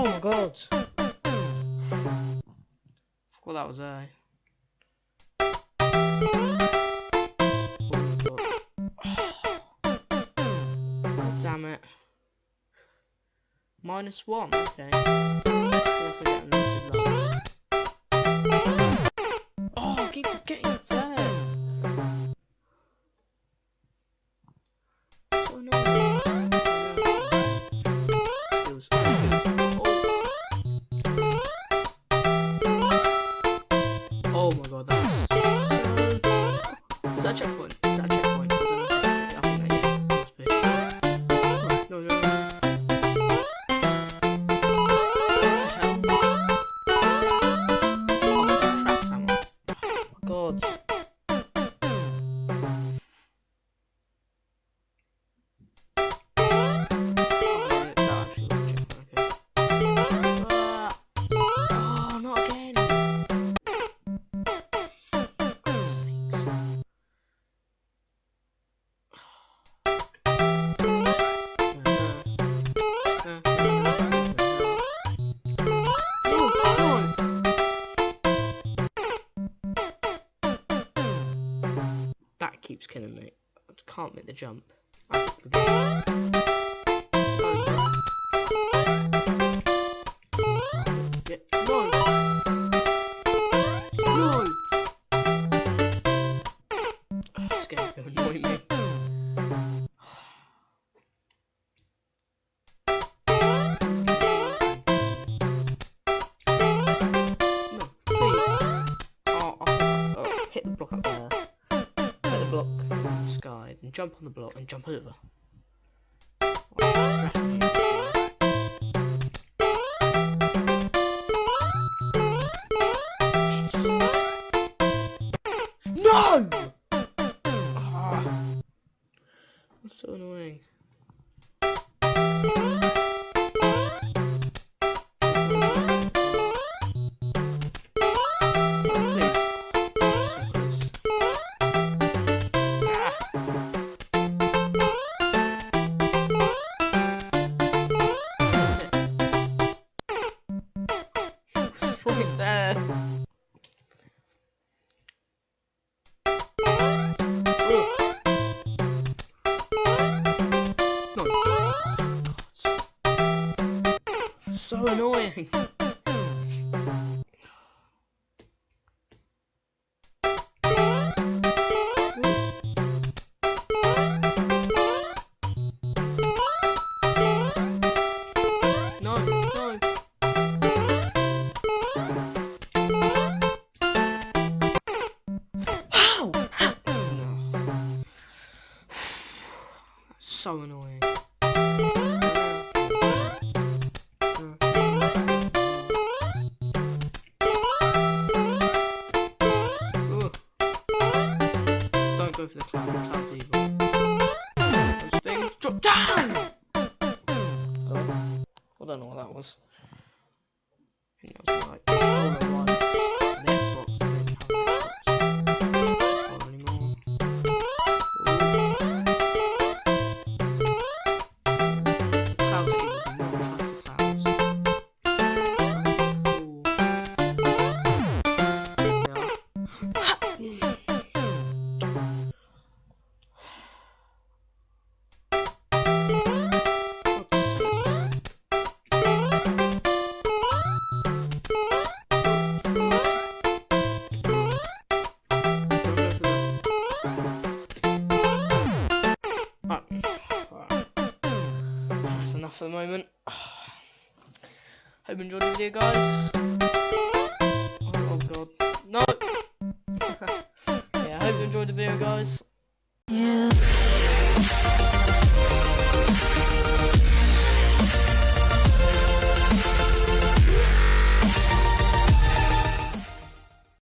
Oh my god! Forgot that was there. God damn it. -1, okay. Oh, I keep forgetting it's there. So annoying. Oh my god, that was that checkpoint? Is that a checkpoint? I think that must be. No, no, no. God. Oh, not again. That keeps killing me. I can't make the jump. This game's gonna annoy me. No, please. Oh, hit the block up there. Hit the block in the sky, and jump on the block and jump over. No! That's so annoying. Right there. No. So annoying. No, no. How? So annoying. Don't go for the cloud. Cloud's evil. Those things drop down! Oh, I don't know what that was. I think that was like Polar One. The Xbox. Anymore. Clouds are evil. Do not trust the clouds. Yeah. That's enough for the moment. Hope you enjoyed the video, guys. Oh god. No!